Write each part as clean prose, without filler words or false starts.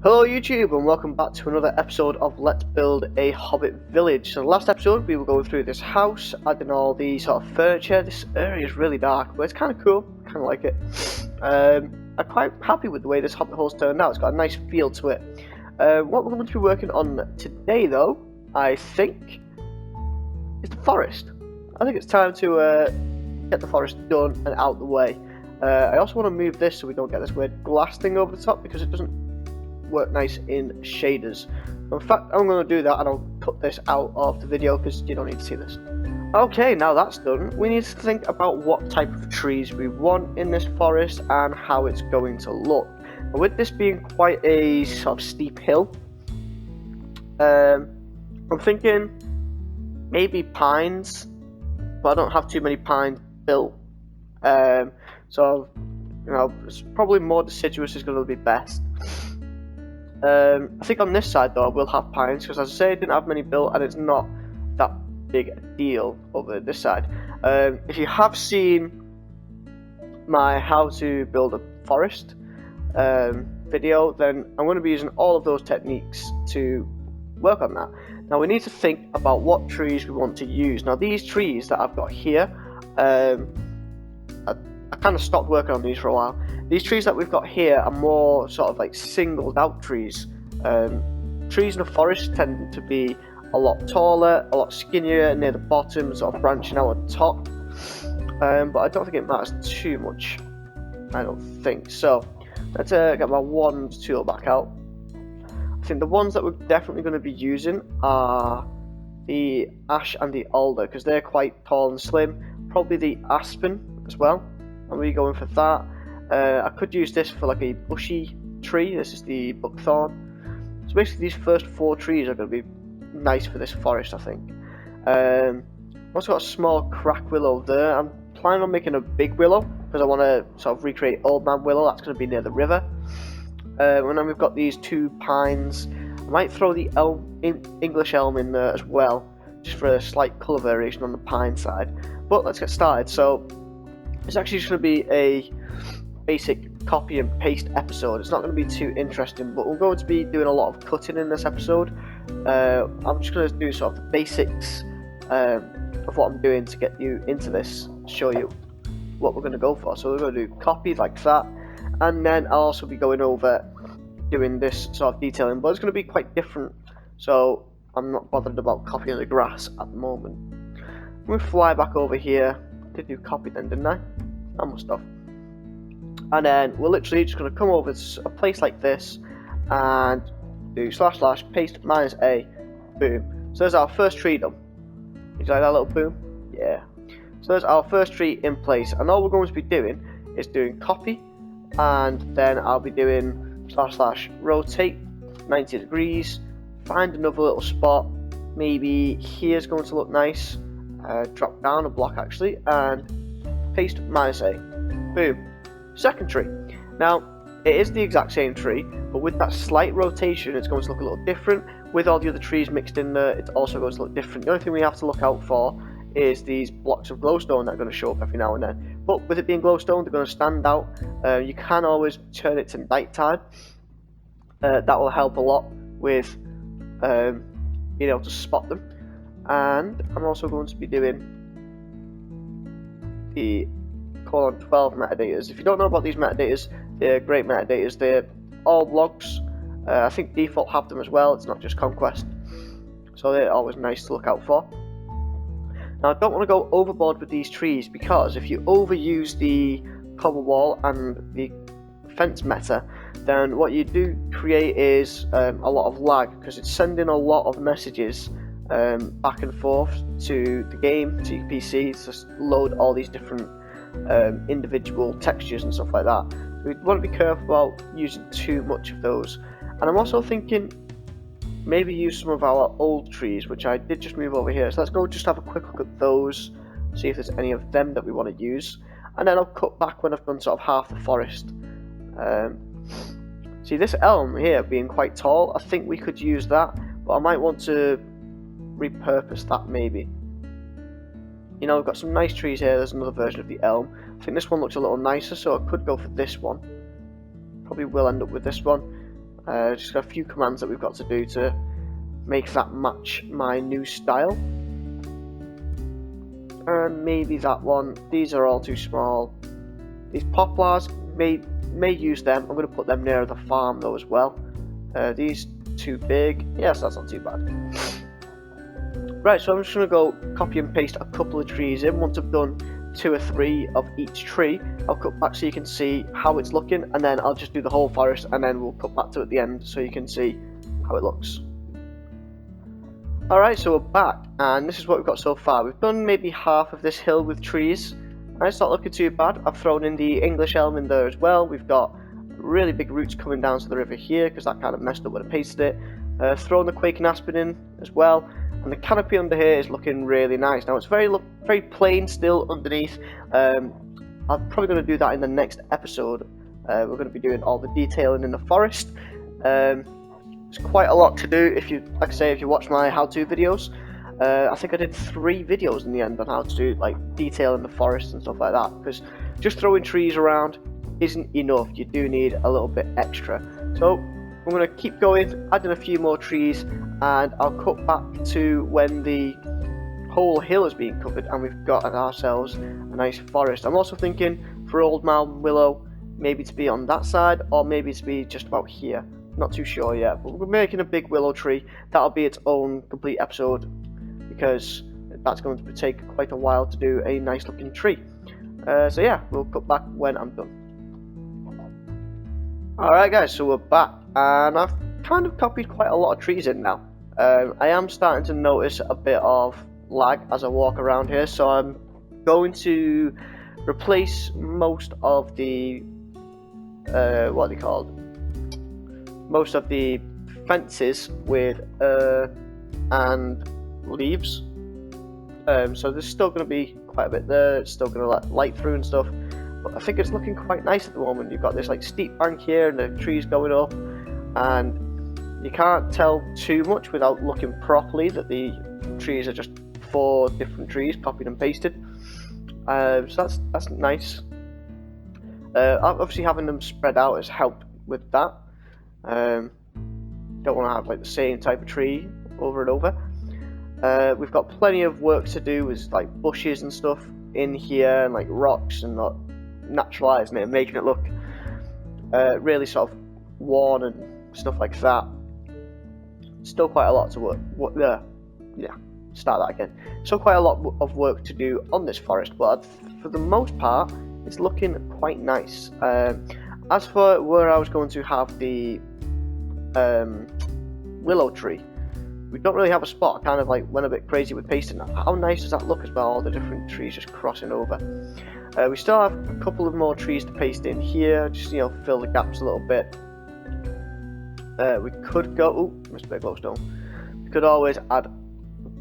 Hello YouTube and welcome back to another episode of Let's Build a Hobbit Village. So last episode we were going through this house, adding all the sort of furniture. This area is really dark, but it's kind of cool, kind of like it. I'm quite happy with the way this Hobbit hole's turned out. It's got a nice feel to it. What we're going to be working on today though, I think, is the forest. I think it's time to get the forest done and out the way. I also want to move this so we don't get this weird glass thing over the top because it doesn't work nice in shaders. In fact, I'm going to do that and I'll cut this out of the video because you don't need to see this. Okay, now that's done, we need to think about what type of trees we want in this forest and how it's going to look. But with this being quite a sort of steep hill, I'm thinking maybe pines, but I don't have too many pines built. So, you know, it's probably more deciduous is going to be best. I think on this side though I will have pines because, as I say, I didn't have many built and it's not that big a deal over this side. If you have seen my how to build a forest video, then I'm going to be using all of those techniques to work on that. Now we need to think about what trees we want to use. Now these trees that I've got here, I kind of stopped working on these for a while. These trees that we've got here are more sort of like singled out trees. Trees in the forest tend to be a lot taller, a lot skinnier near the bottom, sort of branching out at the top. But I don't think it matters too much. I don't think so. Let's get my wand tool back out. I think the ones that we're definitely going to be using are the ash and the alder because they're quite tall and slim. Probably the aspen as well. I'm really going for that. I could use this for like a bushy tree. This is the buckthorn. So basically these first four trees are going to be nice for this forest, I think. I've also got a small crack willow there. I'm planning on making a big willow because I want to sort of recreate old man willow. That's going to be near the river. And then we've got these two pines. I might throw the English elm in there as well, just for a slight colour variation on the pine side. But let's get started. So it's actually just going to be a basic copy and paste episode. It's not going to be too interesting, but we're going to be doing a lot of cutting in this episode. I'm just going to do sort of the basics of what I'm doing to get you into this, show you what we're going to go for. So we're going to do copy like that, and then I'll also be going over doing this sort of detailing, but it's going to be quite different, so I'm not bothered about copying the grass at the moment. I'm going to fly back over here. I did do copy then, didn't I? I must have. And then we're literally just going to come over to a place like this and do / paste -a, boom. So there's our first tree done. You like that little boom? Yeah. So there's our first tree in place, and all we're going to be doing is doing copy, and then I'll be doing / rotate 90 degrees, find another little spot, maybe here's going to look nice, drop down a block actually, and paste -a, boom. Second tree. Now it is the exact same tree, but with that slight rotation it's going to look a little different. With all the other trees mixed in there, it's also going to look different. The only thing we have to look out for is these blocks of glowstone that are going to show up every now and then. But with it being glowstone, they're going to stand out. You can always turn it to nighttime. That will help a lot with being able to spot them. And I'm also going to be doing the colon 12 metadatas. If you don't know about these metadators, they're great metadators. They're all logs. I think default have them as well. It's not just Conquest, so they're always nice to look out for. Now I don't want to go overboard with these trees because if you overuse the cobble wall and the fence meta, then what you do create is a lot of lag because it's sending a lot of messages back and forth to the game, to your PC, to load all these different individual textures and stuff like that. So we want to be careful about using too much of those. And I'm also thinking maybe use some of our old trees, which I did just move over here. So let's go just have a quick look at those, see if there's any of them that we want to use, and then I'll cut back when I've done sort of half the forest. See this elm here being quite tall, I think we could use that, but I might want to repurpose that maybe. You know, we've got some nice trees here. There's another version of the elm. I think this one looks a little nicer, so I could go for this one. Probably will end up with this one. Just got a few commands that we've got to do to make that match my new style. And maybe that one. These are all too small. These poplars, may use them. I'm going to put them near the farm though as well. These too big. Yes, that's not too bad. Right, so I'm just going to go copy and paste a couple of trees in. Once I've done 2 or 3 of each tree, I'll cut back so you can see how it's looking, and then I'll just do the whole forest, and then we'll cut back to it at the end so you can see how it looks. Alright, so we're back, and this is what we've got so far. We've done maybe half of this hill with trees, and it's not looking too bad. I've thrown in the English elm in there as well. We've got really big roots coming down to the river here, because that kind of messed up when I pasted it. Thrown the quaking aspen in as well. And the canopy under here is looking really nice. Now it's very plain still underneath. I'm probably going to do that in the next episode. We're going to be doing all the detailing in the forest. It's quite a lot to do. If you watch my how-to videos, I think I did 3 videos in the end on how to do like detail in the forest and stuff like that. Because just throwing trees around isn't enough. You do need a little bit extra. So I'm going to keep going, adding a few more trees, and I'll cut back to when the whole hill is being covered and we've got ourselves a nice forest. I'm also thinking for Old Mountain Willow, maybe to be on that side, or maybe to be just about here. Not too sure yet, but we're making a big willow tree. That'll be its own complete episode, because that's going to take quite a while to do a nice looking tree. So yeah, we'll cut back when I'm done. Alright guys, so we're back, and I've kind of copied quite a lot of trees in now. I am starting to notice a bit of lag as I walk around here, so I'm going to replace most of the what are they called? Most of the fences with and leaves. So there's still going to be quite a bit there. It's still going to let light through and stuff. But I think it's looking quite nice at the moment. You've got this like steep bank here, and the trees going up, and you can't tell too much without looking properly that the trees are just 4 different trees copied and pasted. So that's nice. Obviously having them spread out has helped with that. Don't want to have like the same type of tree over and over. We've got plenty of work to do with like bushes and stuff in here, and like rocks, and not naturalising it and making it look really sort of worn and stuff like that. Still quite a lot to work. Start that again. Still quite a lot of work to do on this forest, but for the most part, it's looking quite nice. As for where I was going to have the willow tree, we don't really have a spot. I kind of like went a bit crazy with pasting that. How nice does that look as well? All the different trees just crossing over. We still have a couple of more trees to paste in here, just fill the gaps a little bit. We could go. Oh, missed a bit of glowstone. We could always add a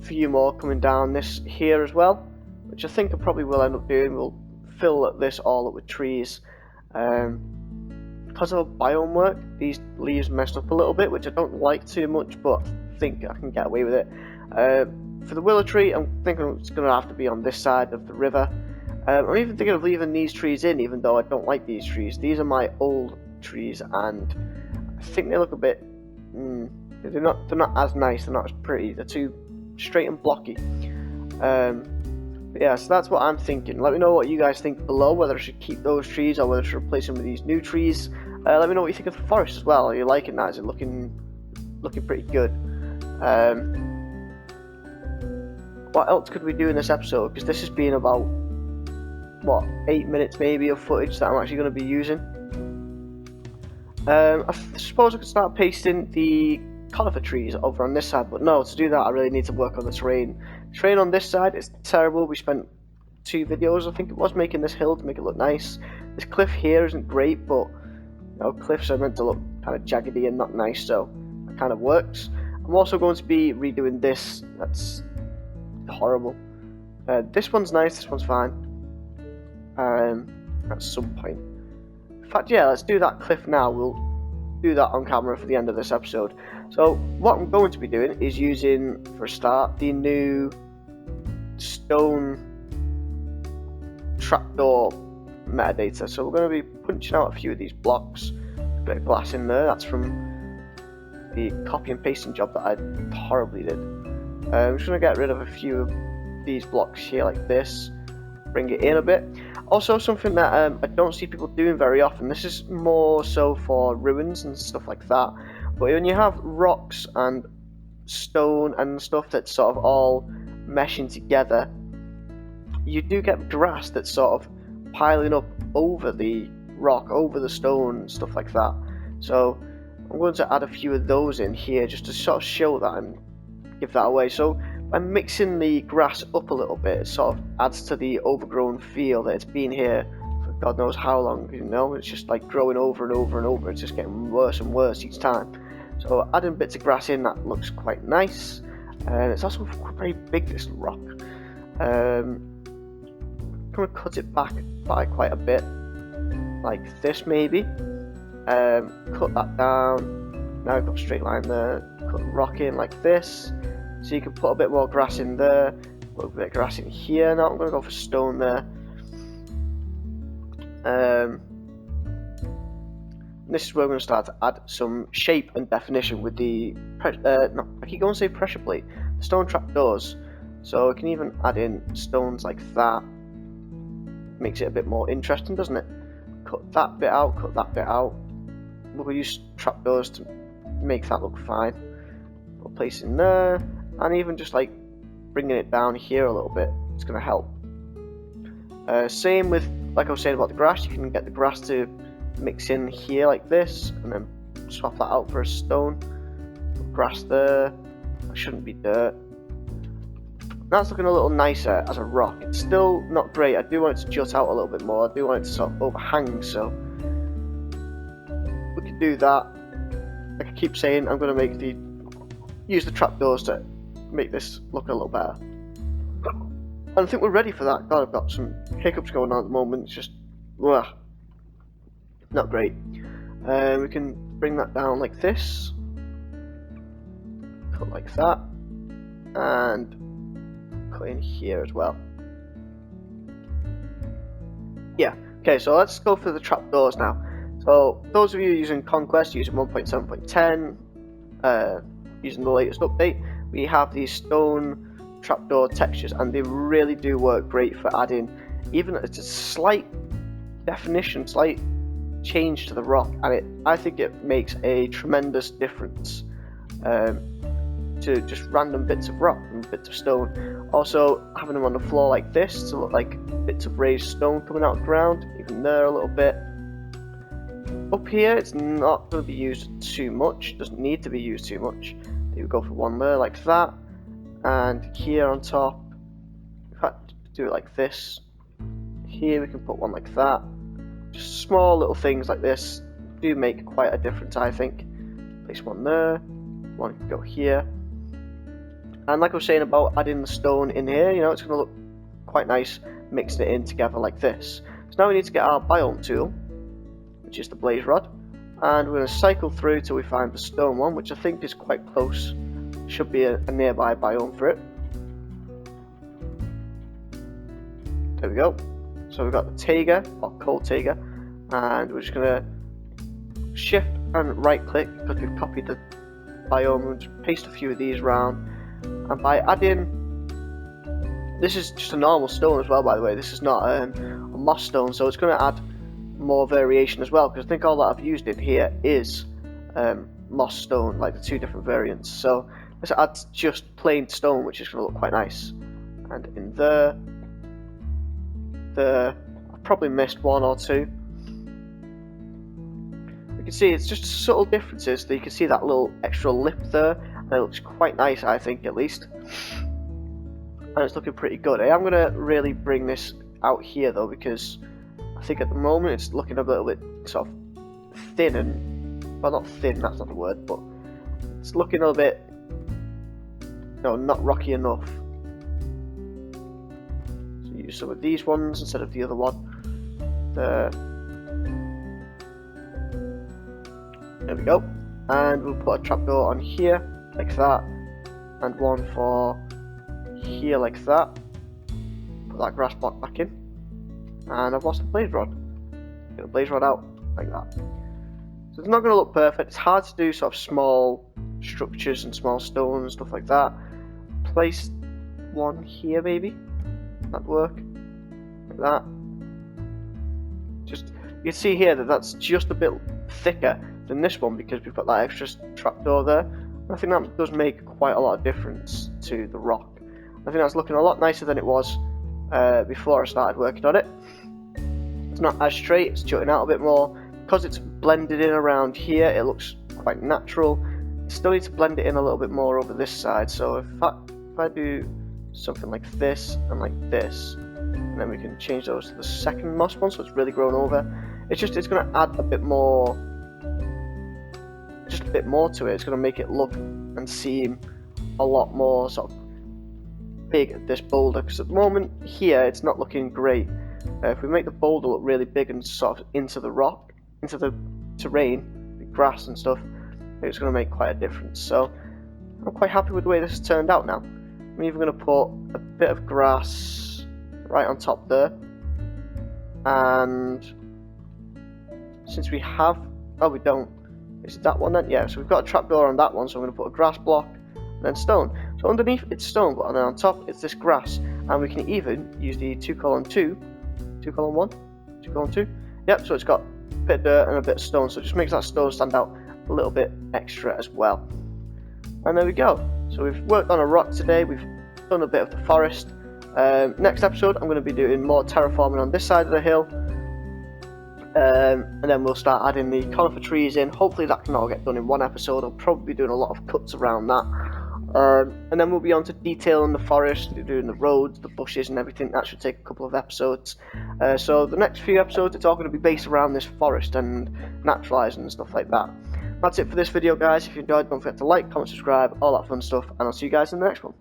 few more coming down this here as well, which I think I probably will end up doing. We'll fill this all up with trees. Because of biome work, these leaves messed up a little bit, which I don't like too much, but I think I can get away with it. For the willow tree, I'm thinking it's going to have to be on this side of the river. I'm even thinking of leaving these trees in, even though I don't like these trees. These are my old trees, and I think they look a bit. They're not as nice. They're not as pretty. They're too straight and blocky. But yeah, so that's what I'm thinking. Let me know what you guys think below, whether I should keep those trees or whether I should replace them with these new trees. Let me know what you think of the forest as well. Are you liking that? Is it looking pretty good? What else could we do in this episode? Because this has been about 8 minutes maybe of footage that I'm actually going to be using. I suppose I could start pasting the conifer trees over on this side, but no, to do that I really need to work on the terrain. Terrain on this side is terrible. We spent 2 videos, I think it was, making this hill to make it look nice. This cliff here isn't great, but cliffs are meant to look kind of jaggedy and not nice, so that kind of works. I'm also going to be redoing this. That's horrible. This one's nice, this one's fine. At some point. In fact, yeah, let's do that cliff now. We'll do that on camera for the end of this episode. So what I'm going to be doing is using, for a start, the new stone trapdoor metadata. So we're going to be punching out a few of these blocks. A bit of glass in there. That's from the copy and pasting job that I horribly did. I'm just going to get rid of a few of these blocks here like this, bring it in a bit. Also something that I don't see people doing very often, this is more so for ruins and stuff like that, but when you have rocks and stone and stuff that's sort of all meshing together, you do get grass that's sort of piling up over the rock, over the stone and stuff like that. So I'm going to add a few of those in here just to sort of show that and give that away. So by mixing the grass up a little bit, it sort of adds to the overgrown feel that it's been here for God knows how long, you know. It's just like growing over and over and over. It's just getting worse and worse each time. So adding bits of grass in, that looks quite nice. And it's also very big, this rock. I'm going to cut it back by quite a bit, like this maybe. Cut that down. Now I've got a straight line there. Cut the rock in like this. So you can put a bit more grass in there. Put a bit of grass in here. Now I'm going to go for stone there. This is where we're going to start to add some shape and definition with the I keep going to say pressure plate. The stone trapdoors. So we can even add in stones like that. Makes it a bit more interesting, doesn't it? Cut that bit out, cut that bit out. We'll use trapdoors to make that look fine. Put a place in there, and even just like bringing it down here a little bit, it's going to help. Same with, like I was saying about the grass, you can get the grass to mix in here like this, and then swap that out for a stone. Put grass there, that shouldn't be dirt. That's looking a little nicer as a rock. It's still not great. I do want it to jut out a little bit more. I do want it to sort of overhang, so we can do that. Like I keep saying, I'm going to use the trapdoors to make this look a little better. And I think we're ready for that. God, I've got some hiccups going on at the moment. It's just, ugh, not great. We can bring that down like this. Cut like that. And cut in here as well. Yeah, okay, so let's go for the trapdoors now. So those of you using Conquest, using 1.7.10, using the latest update, we have these stone trapdoor textures, and they really do work great for adding even a slight definition, slight change to the rock, and I think it makes a tremendous difference to just random bits of rock and bits of stone. Also having them on the floor like this to look like bits of raised stone coming out of the ground, even there a little bit. Up here it's not going to be used too much, doesn't need to be used too much. You go for one there like that, and here on top, in fact, do it like this. Here we can put one like that. Just small little things like this do make quite a difference, I think. Place one there, one can go here. And like I was saying about adding the stone in here, you know, it's going to look quite nice mixing it in together like this. So now we need to get our biome tool, which is the blaze rod, and we're going to cycle through till we find the stone one, which I think is quite close. Should be a nearby biome for it. There we go. So we've got the taiga, or coal taiga, and we're just going to shift and right click because we've copied the biome and just paste a few of these around. And by adding, this is just a normal stone as well, by the way, this is not a moss stone, so it's going to add more variation as well, because I think all that I've used in here is moss stone, like the two different variants. So let's add just plain stone, which is going to look quite nice. And in there, I've probably missed one or two. You can see it's just subtle differences. You can see that little extra lip there, and it looks quite nice, I think, at least. And it's looking pretty good. I am going to really bring this out here though, because I think at the moment it's looking a little bit sort of thin and, well, not thin, that's not the word, but it's looking a little bit, no, not rocky enough. So use some of these ones instead of the other one. There we go. And we'll put a trapdoor on here, like that, and one for here, like that. Put that grass block back in. And I've lost the blaze rod. Get the blaze rod out like that. So it's not going to look perfect. It's hard to do sort of small structures and small stones and stuff like that. Place one here maybe. That'd work. Like that. Just you can see here that that's just a bit thicker than this one because we've got that extra trapdoor there. And I think that does make quite a lot of difference to the rock. I think that's looking a lot nicer than it was before I started working on it. It's not as straight, it's jutting out a bit more. Because it's blended in around here, it looks quite natural. Still need to blend it in a little bit more over this side. So if I do something like this and like this, and then we can change those to the second moss one, so it's really grown over. It's going to add a bit more, just a bit more to it. It's going to make it look and seem a lot more sort of big, this boulder, because at the moment here it's not looking great. If we make the boulder look really big and sort of into the rock, into the terrain, the grass and stuff, it's going to make quite a difference. So I'm quite happy with the way this has turned out now. I'm even going to put a bit of grass right on top there, and since we have, oh we don't, is it that one then? Yeah, so we've got a trapdoor on that one, so I'm going to put a grass block and then stone. So underneath it's stone, but then on top it's this grass, and we can even use the 2:2, 2:1, 2:2. Yep, so it's got a bit of dirt and a bit of stone, so it just makes that stone stand out a little bit extra as well. And there we go. So we've worked on a rock today, we've done a bit of the forest. Next episode I'm going to be doing more terraforming on this side of the hill, and then we'll start adding the conifer trees in. Hopefully that can all get done in one episode. I'll probably be doing a lot of cuts around that, and then we'll be on to detailing the forest, doing the roads, the bushes and everything. That should take a couple of episodes. So the next few episodes it's all going to be based around this forest and naturalising and stuff like that. That's it for this video, guys. If you enjoyed, don't forget to like, comment, subscribe, all that fun stuff, and I'll see you guys in the next one.